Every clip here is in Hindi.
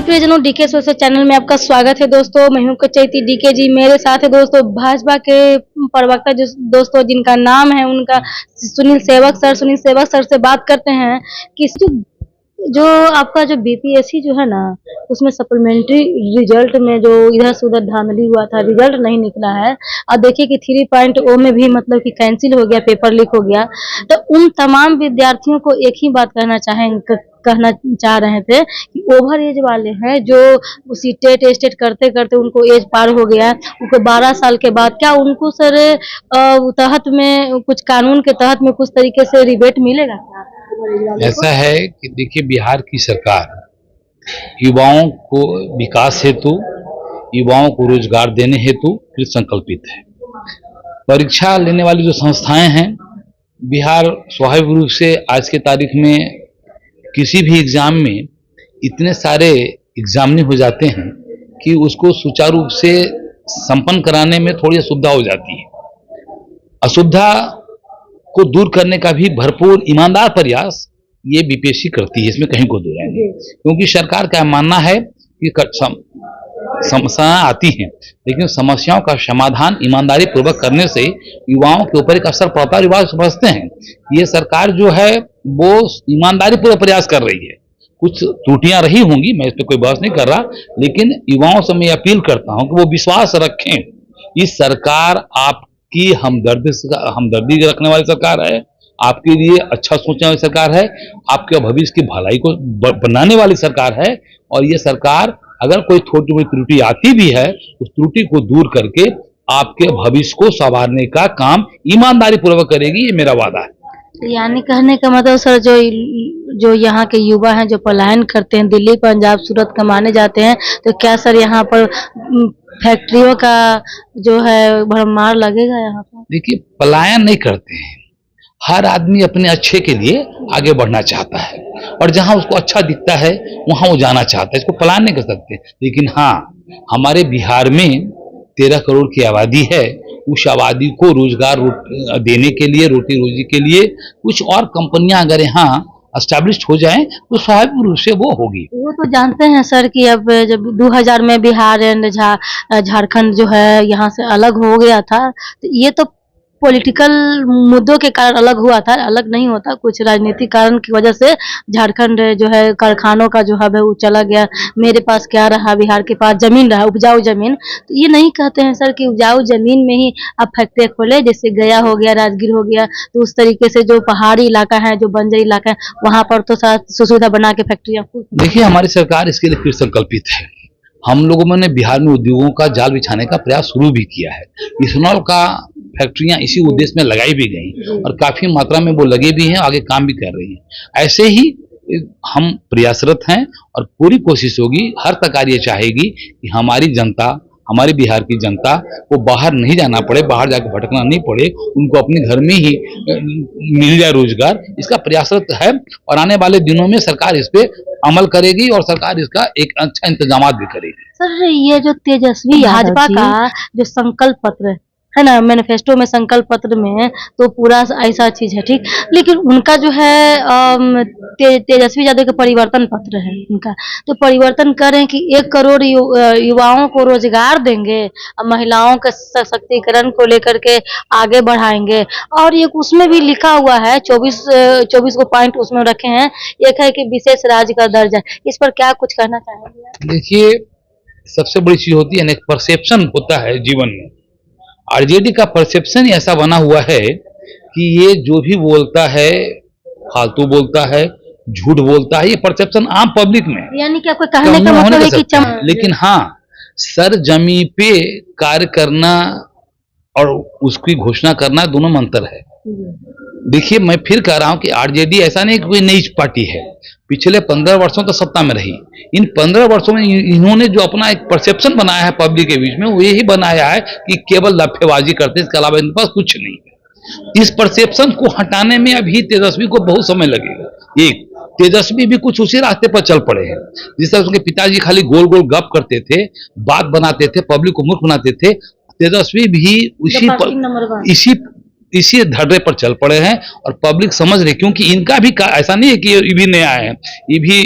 प्रियजनों, डीके सोशल चैनल में आपका स्वागत है। दोस्तों मैं हूं कचैती डीके जी। मेरे साथ है दोस्तों भाजपा के प्रवक्ता जो दोस्तों जिनका नाम है उनका सुनील सेवक सर से बात करते हैं कि जो आपका जो बीपीएससी जो है ना, उसमें सप्लीमेंट्री रिजल्ट में जो इधर से उधर धांधली हुआ था, रिजल्ट नहीं निकला है। और देखिए कि 3.0 में भी मतलब कि कैंसिल हो गया, पेपर लीक हो गया। तो उन तमाम विद्यार्थियों को एक ही बात कहना चाह रहे थे कि ओवर एज वाले हैं जो उसी टेट करते करते उनको एज पार हो गया, उनको 12 साल के बाद क्या उनको सर तहत में कुछ कानून के तहत में कुछ तरीके से रिबेट मिलेगा क्या? ऐसा है कि देखिए, बिहार की सरकार युवाओं को विकास हेतु, युवाओं को रोजगार देने हेतु कृत संकल्पित है। परीक्षा लेने वाली जो संस्थाएं हैं, बिहार स्वाभाविक रूप से आज के तारीख में किसी भी एग्जाम में इतने सारे एग्जामिनी हो जाते हैं कि उसको सुचारू रूप से संपन्न कराने में थोड़ी असुविधा हो जाती है। असुविधा को दूर करने का भी भरपूर ईमानदार प्रयास ये बीपीएससी करती है, इसमें कहीं को दो राय नहीं। क्योंकि सरकार का मानना है कि समस्याएं आती हैं, लेकिन समस्याओं का समाधान ईमानदारी पूर्वक करने से युवाओं के ऊपर एक असर पड़ता है। युवा समझते हैं ये सरकार जो है वो ईमानदारी पूर्वक प्रयास कर रही है। कुछ त्रुटियां रही होंगी, मैं इस पर कोई बहस नहीं कर रहा, लेकिन युवाओं से मैं अपील करता हूं कि वो विश्वास रखें। इस सरकार आपकी हमदर्दी रखने वाली सरकार है, आपके लिए अच्छा सोचने वाली सरकार है, आपके भविष्य की भलाई को बनाने वाली सरकार है। और ये सरकार अगर कोई छोटी मोटी त्रुटि आती भी है, उस त्रुटि को दूर करके आपके भविष्य को संवारने का काम ईमानदारी पूर्वक करेगी, ये मेरा वादा है। यानी कहने का मतलब सर, जो यहाँ के युवा हैं जो पलायन करते हैं, दिल्ली पंजाब सूरत कमाने जाते हैं, तो क्या सर यहाँ पर फैक्ट्रियों का जो है भरमार लगेगा यहाँ पर? देखिए, पलायन नहीं करते हैं, हर आदमी अपने अच्छे के लिए आगे बढ़ना चाहता है और जहां उसको अच्छा दिखता है वहां वो जाना चाहता है। इसको पलायन नहीं कर सकते। लेकिन हाँ, हमारे बिहार में 13 करोड़ की आबादी है। उस आबादी को रोजगार देने के लिए, रोटी रोजी के लिए कुछ और कंपनियां अगर यहाँ एस्टैब्लिश हो जाएं तो स्वाभाविक रूप से वो होगी। वो तो जानते हैं सर कि अब जब 2000 में बिहार एंड झारखंड जो है यहाँ से अलग हो गया था, तो ये तो पॉलिटिकल मुद्दों के कारण अलग हुआ था। अलग नहीं होता, कुछ राजनीतिक कारण की वजह से झारखंड जो है कारखानों का जो हब है वो चला गया। मेरे पास क्या रहा, बिहार के पास जमीन रहा, उपजाऊ जमीन। तो ये नहीं कहते हैं सर कि उपजाऊ जमीन में ही आप फैक्ट्री खोले, जैसे गया हो गया, राजगीर हो गया, तो उस तरीके से जो पहाड़ी इलाका है, जो बंजर इलाका है, वहां पर तो सुविधा बना के फैक्ट्रियां। देखिए, हमारी सरकार इसके लिए कृत संकल्पित है। हम लोगों ने बिहार में उद्योगों का जाल बिछाने का प्रयास शुरू भी किया है। इथेनॉल का फैक्ट्रियां इसी उद्देश्य में लगाई भी गई और काफी मात्रा में वो लगे भी हैं, आगे काम भी कर रही हैं। ऐसे ही हम प्रयासरत हैं और पूरी कोशिश होगी, हर सरकार ये चाहेगी कि हमारी जनता, हमारे बिहार की जनता को बाहर नहीं जाना पड़े, बाहर जाकर भटकना नहीं पड़े, उनको अपने घर में ही मिल जाए रोजगार। इसका प्रयासरत है और आने वाले दिनों में सरकार इस पे अमल करेगी और सरकार इसका एक अच्छा इंतजाम भी करेगी। सर, ये जो तेजस्वी भाजपा का जो संकल्प पत्र है ना, मैनिफेस्टो में, संकल्प पत्र में, तो पूरा ऐसा चीज है, ठीक। लेकिन उनका जो है तेजस्वी यादव का परिवर्तन पत्र है उनका, तो परिवर्तन कर रहे हैं कि 1 करोड़ युवाओं को रोजगार देंगे और महिलाओं के सशक्तिकरण को लेकर के आगे बढ़ाएंगे। और ये उसमें भी लिखा हुआ है, 24 को पॉइंट उसमें रखे हैं। एक है कि विशेष राज्य का दर्जा। इस पर क्या कुछ कहना चाहेंगे? देखिए, सबसे बड़ी चीज होती है, एक परसेप्शन होता है जीवन में। आरजेडी का परसेप्शन ऐसा बना हुआ है कि ये जो भी बोलता है फालतू बोलता है, झूठ बोलता है, ये परसेप्शन आम पब्लिक में। यानी कि आपको कहने का मतलब है कि लेकिन हाँ, सर जमी पे कार्य करना और उसकी घोषणा करना दोनों में अंतर है। देखिए, मैं फिर कह रहा हूं कि आरजेडी ऐसा नहीं कोई नई पार्टी है। पिछले 15 वर्षों तक सत्ता में रही। इन 15 वर्षों में इन्होंने जो अपना एक परसेप्शन बनाया है पब्लिक के बीच में, वो यही बनाया है कि केवल लफेबाजी करते हैं, इसके अलावा इनके पास कुछ नहीं है। इस परसेप्शन को हटाने में अभी तेजस्वी को बहुत समय लगेगा। एक तेजस्वी भी कुछ उसी रास्ते पर चल पड़े हैं। जिस तरह उनके पिताजी खाली गोल गोल गप करते थे, बात बनाते थे, पब्लिक को मूर्ख बनाते थे, तेजस्वी भी इसी धर्रे पर चल पड़े हैं और पब्लिक समझ रही। क्योंकि इनका भी ऐसा नहीं है कि ये भी नया है, ये भी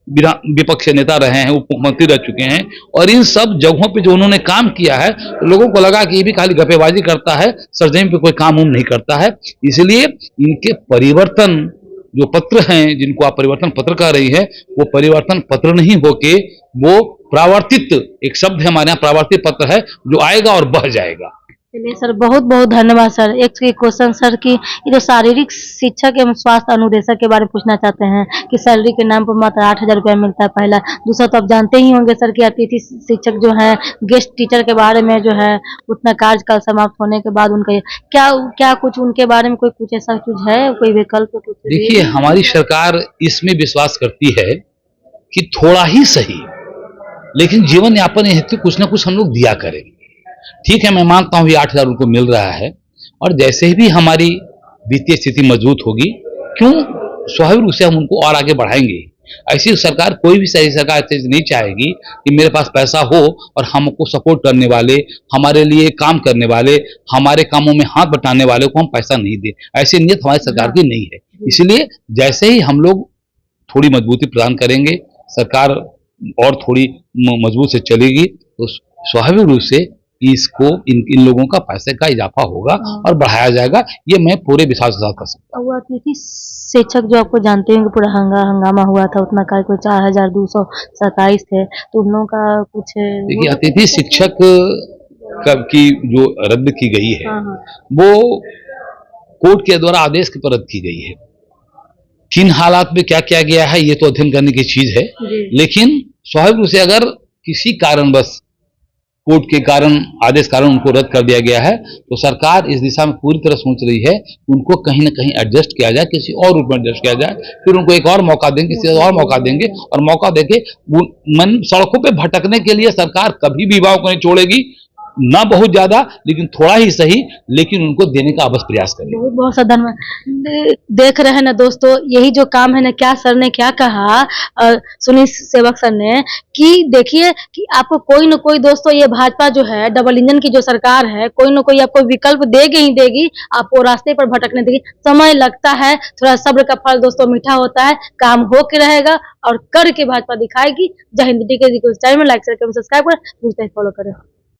विपक्ष नेता रहे हैं, उप मुख्यमंत्री रह चुके हैं, और इन सब जगहों पे जो उन्होंने काम किया है तो लोगों को लगा कि ये भी खाली गप्पेबाजी करता है, सरजमीन पे कोई काम नहीं करता है। इसलिए इनके परिवर्तन जो पत्र हैं, जिनको आप परिवर्तन पत्र कह रही है, वो परिवर्तन पत्र नहीं होके वो प्रावर्तित, एक शब्द है हमारे यहाँ प्रावर्तित पत्र है, जो आएगा और बह जाएगा। चलिए सर, बहुत बहुत धन्यवाद सर। एक क्वेश्चन सर की ये जो शारीरिक शिक्षक एवं स्वास्थ्य अनुदेशक के बारे में पूछना चाहते हैं कि सैलरी के नाम पर मात्र 8,000 रुपया मिलता है पहला। दूसरा तो आप जानते ही होंगे सर कि अतिथि शिक्षक जो है, गेस्ट टीचर के बारे में जो है, उतना कार्यकाल समाप्त होने के बाद उनका क्या क्या कुछ उनके बारे में कोई कुछ ऐसा कुछ है, कोई विकल्प? देखिए, हमारी सरकार इसमें विश्वास करती है कि थोड़ा ही सही लेकिन जीवन यापन हेतु कुछ ना कुछ हम लोग दिया करें। ठीक है, मैं मानता हूँ ये 8,000 उनको मिल रहा है, और जैसे भी हमारी वित्तीय स्थिति मजबूत होगी, क्यों स्वाभाविक रूप से हम उनको और आगे बढ़ाएंगे। ऐसी सरकार, कोई भी सही सरकार ऐसे नहीं चाहेगी कि मेरे पास पैसा हो और हमको सपोर्ट करने वाले, हमारे लिए काम करने वाले, हमारे कामों में हाथ बटाने वाले को हम पैसा नहीं दें। ऐसी नीयत हमारी सरकार की नहीं है। इसलिए जैसे ही हम लोग थोड़ी मजबूती प्रदान करेंगे, सरकार और थोड़ी मजबूत से चलेगी, तो स्वाभाविक रूप से इसको इन लोगों का पैसे का इजाफा होगा और बढ़ाया जाएगा। ये मैं पूरे विश्वास के साथ कर सकता हूँ। अतिथि शिक्षक जो आपको जानते होंगे, पूरा हंगामा हुआ था, उतना का कोई 4,227 थे, तो उन लोगों का कुछ? देखिए, अतिथि शिक्षक की जो रद्द की गई है, हाँ। वो कोर्ट के द्वारा आदेश के पर रद्द की गई है। किन हालात में क्या किया गया है, ये तो अध्ययन करने की चीज है, लेकिन स्वाभाविक रूप से अगर किसी कारणवश कोर्ट के कारण, आदेश कारण उनको रद्द कर दिया गया है, तो सरकार इस दिशा में पूरी तरह सोच रही है कि उनको कहीं ना कहीं एडजस्ट किया जाए, किसी और रूप में एडजस्ट किया जाए, फिर उनको एक और मौका देंगे, किसी और मौका देंगे, और मौका देके मन सड़कों पे भटकने के लिए सरकार कभी भी युवाओं को नहीं छोड़ेगी, ना बहुत ज्यादा लेकिन थोड़ा ही सही, लेकिन उनको देने का अवश्य प्रयास करें। बहुत बहुत सा धन्यवाद। देख रहे हैं ना दोस्तों, यही जो काम है ना, क्या सर ने क्या कहा, सुनील सेवक सर ने, कि देखिए कि आपको कोई ना कोई दोस्तों, ये भाजपा जो है, डबल इंजन की जो सरकार है, कोई ना कोई आपको विकल्प देगी ही देगी, आपको रास्ते पर भटकने देगी। समय लगता है, थोड़ा सब्र का फल दोस्तों मीठा होता है, काम हो के रहेगा और करके भाजपा दिखाएगी। जय हिंद। टीके जी को चैनल में लाइक शेयर करें, सब्सक्राइब करें, फॉलो करें।